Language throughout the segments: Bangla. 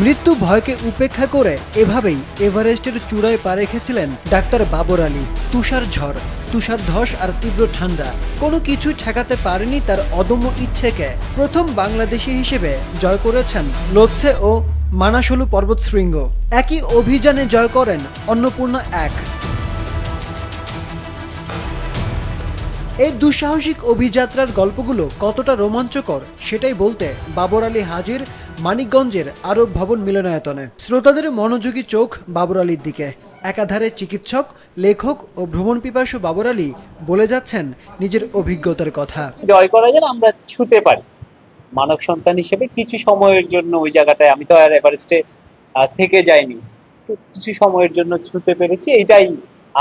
মৃত্যু ভয়কে উপেক্ষা করে এভাবেই এভারেস্টের চূড়ায় পা রেখেছিলেন ডাক্তার বাবর আলী। তুষার ঝড়, তুষার ধস আর তীব্র ঠান্ডা কোনো কিছুই ঠেকাতে পারেনি তার অদম্য ইচ্ছেকে। প্রথম বাংলাদেশি হিসেবে জয় করেছেন লোৎসে ও মানাসলু পর্বতশৃঙ্গ। একই অভিযানে জয় করেন অন্নপূর্ণা 1। এই দুঃসাহসিক অভিযাত্রার গল্পগুলো কতটা রোমাঞ্চকর সেটাই বলতে বাবর আলী হাজির মানিকগঞ্জের আরব ভবন মিলনায়তনে। শ্রোতাদের মনোযোগী চোখ বাবর আলীর দিকে। একাধারে চিকিৎসক, লেখক ও ভ্রমণ পিপাসু বাবর আলী বলে যাচ্ছেন নিজের অভিজ্ঞতার কথা। জয় করা যেন আমরা ছুতে পারি মানব সন্তান হিসেবে কিছু সময়ের জন্য ওই জায়গাটায়। আমি তো আর এভারেস্টে থেকে যাইনি, তো কিছু সময়ের জন্য ছুতে পেরেছি। এইটাই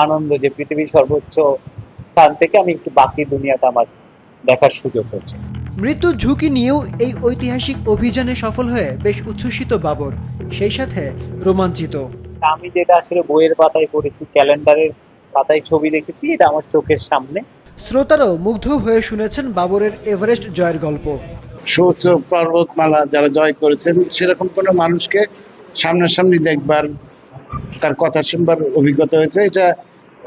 আনন্দ যে পৃথিবীর সর্বোচ্চ স্থান থেকে আমি একটু বাকি দুনিয়াটা আমার দেখার সুযোগ হচ্ছে। মৃত্যুর ঝুঁকি নিয়েও এই ঐতিহাসিক অভিযানে সফল হয়ে বেশ উচ্ছ্বসিত বাবর, সেই সাথে রোমাঞ্চিত। আমি যেটা আসলে বইয়ের পাতায় পড়েছি, ক্যালেন্ডারের পাতায় ছবি দেখেছি, এটা আমার চোখের সামনে। শ্রোতারাও মুগ্ধ হয়ে শুনেছেন বাবরের এভারেস্ট জয়ের গল্প। সুউচ্চ পর্বতমালা যারা জয় করেছেন সেরকম কোনো মানুষকে সামনাসামনি দেখবার, তার কথা শুনবার অভিজ্ঞতা হয়েছে। এটা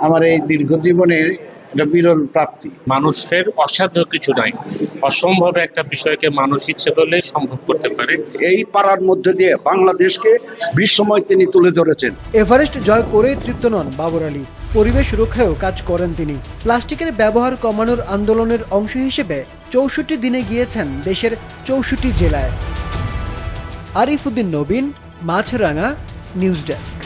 আমার এই দীর্ঘ জীবনের একটা বিরল প্রাপ্তি। মানুষের অসাধ্য কিছু নাই, অসম্ভব একটা বিষয়কে মানুষ ইচ্ছে করলে সম্ভব করতে পারে। এই পাড়ার মধ্যে দিয়ে বাংলাদেশকে বিশ্বময় তিনি তুলে ধরেছেন। এভারেস্ট জয় করেই তৃপ্ত নন বাবর আলী, পরিবেশ রক্ষায়ও কাজ করেন তিনি। প্লাস্টিকের ব্যবহার কমানোর আন্দোলনের অংশ হিসেবে ৬৪ দিনে গিয়েছেন দেশের ৬৪ জেলায়। আরিফ উদ্দিন নবীন, মাছরাঙা, নিউজ ডেস্ক।